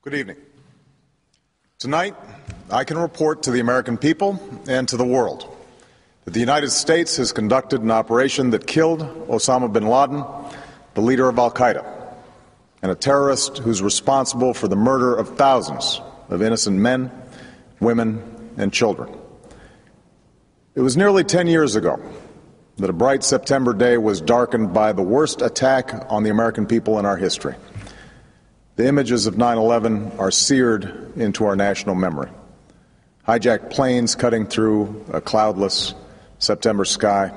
Good evening. Tonight, I can report to the American people and to the world that the United States has conducted an operation that killed Osama bin Laden, the leader of al-Qaeda, and a terrorist who's responsible for the murder of thousands of innocent men, women, and children. It was nearly 10 years ago that a bright September day was darkened by the worst attack on the American people in our history. The images of 9/11 are seared into our national memory. Hijacked planes cutting through a cloudless September sky,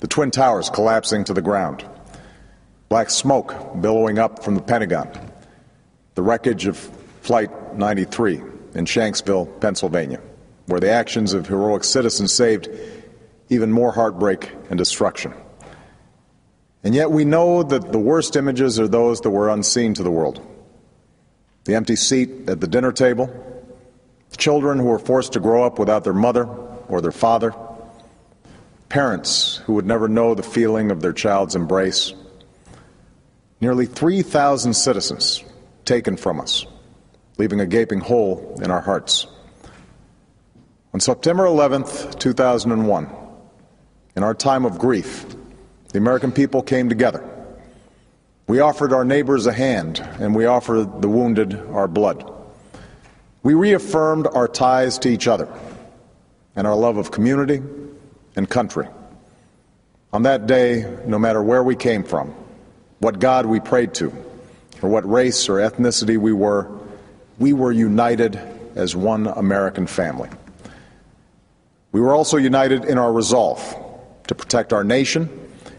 the Twin Towers collapsing to the ground, black smoke billowing up from the Pentagon, the wreckage of Flight 93 in Shanksville, Pennsylvania, where the actions of heroic citizens saved even more heartbreak and destruction. And yet we know that the worst images are those that were unseen to the world. The empty seat at the dinner table, children who were forced to grow up without their mother or their father, parents who would never know the feeling of their child's embrace, nearly 3,000 citizens taken from us, leaving a gaping hole in our hearts. On September 11th, 2001, in our time of grief, the American people came together. We offered our neighbors a hand, and we offered the wounded our blood. We reaffirmed our ties to each other and our love of community and country. On that day, no matter where we came from, what God we prayed to, or what race or ethnicity we were united as one American family. We were also united in our resolve to protect our nation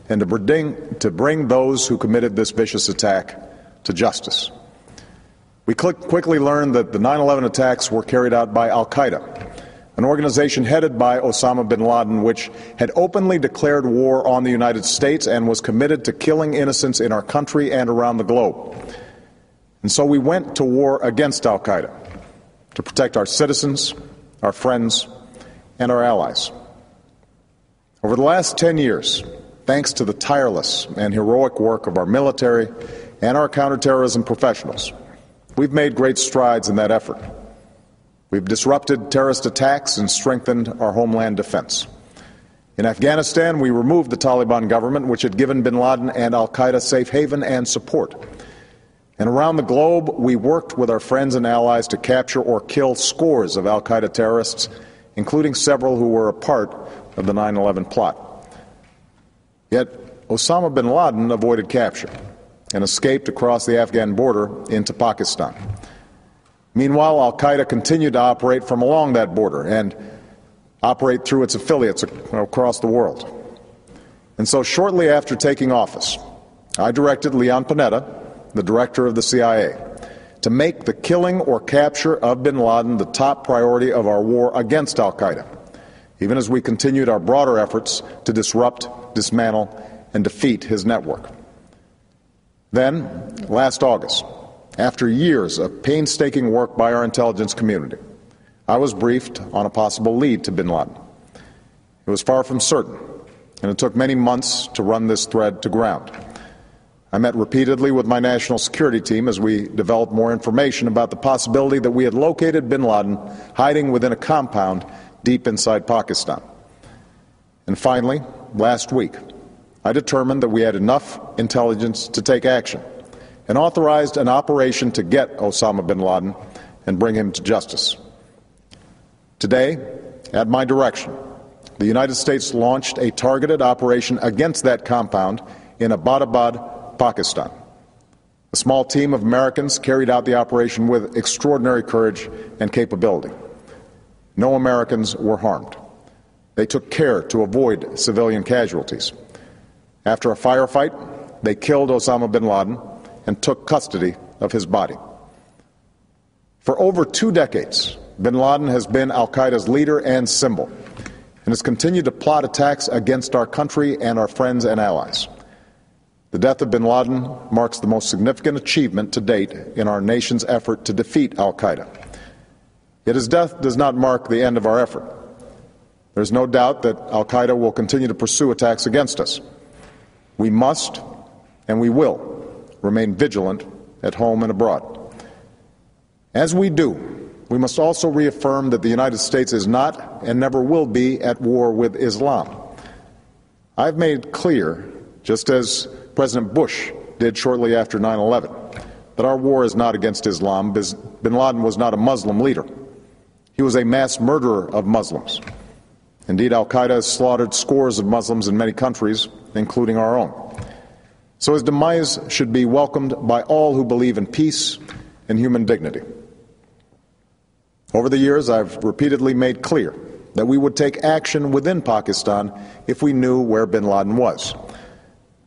and to bring those who committed this vicious attack to justice. We quickly learned that the 9/11 attacks were carried out by al-Qaeda, an organization headed by Osama bin Laden, which had openly declared war on the United States and was committed to killing innocents in our country and around the globe. And so we went to war against al-Qaeda to protect our citizens, our friends, and our allies. Over the last 10 years, thanks to the tireless and heroic work of our military and our counterterrorism professionals, we've made great strides in that effort. We've disrupted terrorist attacks and strengthened our homeland defense. In Afghanistan, we removed the Taliban government, which had given bin Laden and al-Qaeda safe haven and support. And around the globe, we worked with our friends and allies to capture or kill scores of al-Qaeda terrorists, including several who were a part of the 9/11 plot. Yet Osama bin Laden avoided capture and escaped across the Afghan border into Pakistan. Meanwhile, al-Qaeda continued to operate from along that border and operate through its affiliates across the world. And so shortly after taking office, I directed Leon Panetta, the director of the CIA, to make the killing or capture of bin Laden the top priority of our war against al-Qaeda, even as we continued our broader efforts to disrupt, dismantle, and defeat his network. Then, last August, after years of painstaking work by our intelligence community, I was briefed on a possible lead to bin Laden. It was far from certain, and it took many months to run this thread to ground. I met repeatedly with my national security team as we developed more information about the possibility that we had located bin Laden hiding within a compound deep inside Pakistan. And finally, last week, I determined that we had enough intelligence to take action and authorized an operation to get Osama bin Laden and bring him to justice. Today, at my direction, the United States launched a targeted operation against that compound in Abbottabad, Pakistan. A small team of Americans carried out the operation with extraordinary courage and capability. No Americans were harmed. They took care to avoid civilian casualties. After a firefight, they killed Osama bin Laden and took custody of his body. For over 2 decades, bin Laden has been al-Qaeda's leader and symbol, and has continued to plot attacks against our country and our friends and allies. The death of bin Laden marks the most significant achievement to date in our nation's effort to defeat al-Qaeda. Yet his death does not mark the end of our effort. There's no doubt that al-Qaeda will continue to pursue attacks against us. We must, and we will, remain vigilant at home and abroad. As we do, we must also reaffirm that the United States is not and never will be at war with Islam. I've made clear, just as President Bush did shortly after 9/11, that our war is not against Islam. Bin Laden was not a Muslim leader. He was a mass murderer of Muslims. Indeed, al-Qaeda has slaughtered scores of Muslims in many countries, including our own. So his demise should be welcomed by all who believe in peace and human dignity. Over the years, I've repeatedly made clear that we would take action within Pakistan if we knew where bin Laden was.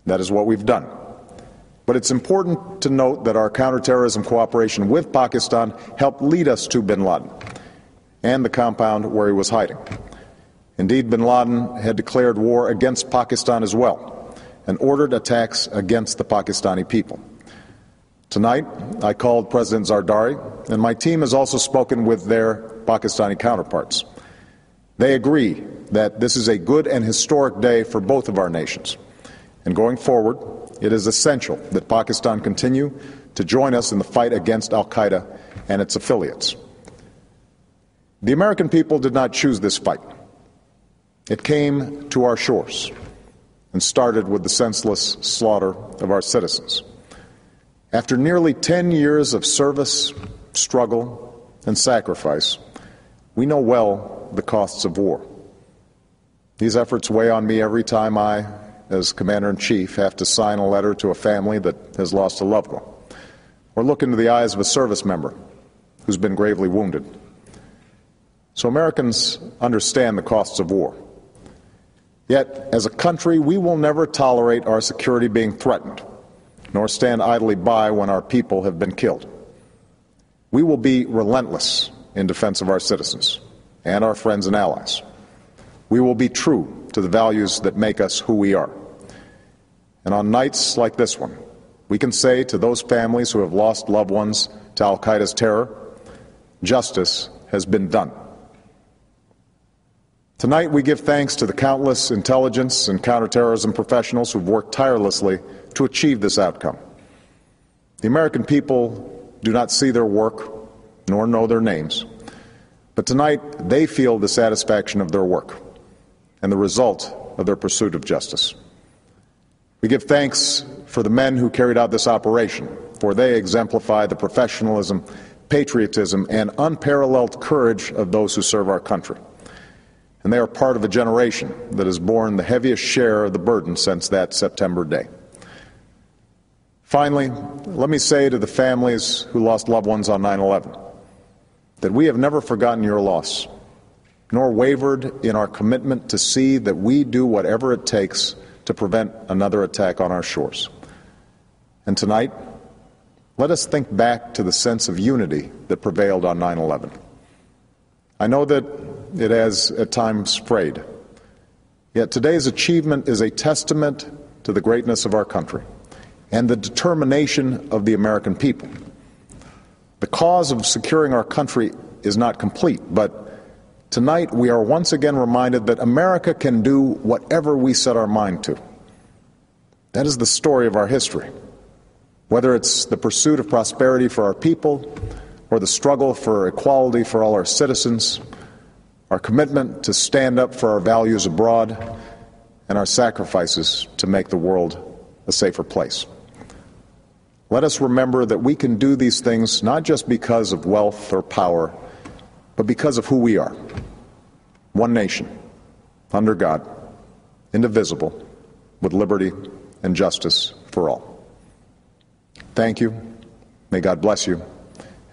That is what we've done. But it's important to note that our counterterrorism cooperation with Pakistan helped lead us to bin Laden and the compound where he was hiding. Indeed, bin Laden had declared war against Pakistan as well and ordered attacks against the Pakistani people. Tonight, I called President Zardari, and my team has also spoken with their Pakistani counterparts. They agree that this is a good and historic day for both of our nations. And going forward, it is essential that Pakistan continue to join us in the fight against al-Qaeda and its affiliates. The American people did not choose this fight. It came to our shores and started with the senseless slaughter of our citizens. After nearly 10 years of service, struggle, and sacrifice, we know well the costs of war. These efforts weigh on me every time I, as Commander-in-Chief, have to sign a letter to a family that has lost a loved one, or look into the eyes of a service member who's been gravely wounded. So Americans understand the costs of war. Yet, as a country, we will never tolerate our security being threatened, nor stand idly by when our people have been killed. We will be relentless in defense of our citizens and our friends and allies. We will be true to the values that make us who we are. And on nights like this one, we can say to those families who have lost loved ones to al-Qaeda's terror, justice has been done. Tonight we give thanks to the countless intelligence and counterterrorism professionals who've worked tirelessly to achieve this outcome. The American people do not see their work nor know their names, but tonight they feel the satisfaction of their work and the result of their pursuit of justice. We give thanks for the men who carried out this operation, for they exemplify the professionalism, patriotism, and unparalleled courage of those who serve our country. And they are part of a generation that has borne the heaviest share of the burden since that September day. Finally, let me say to the families who lost loved ones on 9/11 that we have never forgotten your loss, nor wavered in our commitment to see that we do whatever it takes to prevent another attack on our shores. And tonight, let us think back to the sense of unity that prevailed on 9/11. I know that it has at times frayed, yet today's achievement is a testament to the greatness of our country and the determination of the American people. The cause of securing our country is not complete, but tonight we are once again reminded that America can do whatever we set our mind to. That is the story of our history. Whether it's the pursuit of prosperity for our people or the struggle for equality for all our citizens, our commitment to stand up for our values abroad, and our sacrifices to make the world a safer place. Let us remember that we can do these things not just because of wealth or power, but because of who we are. One nation, under God, indivisible, with liberty and justice for all. Thank you. May God bless you.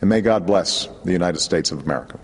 And may God bless the United States of America.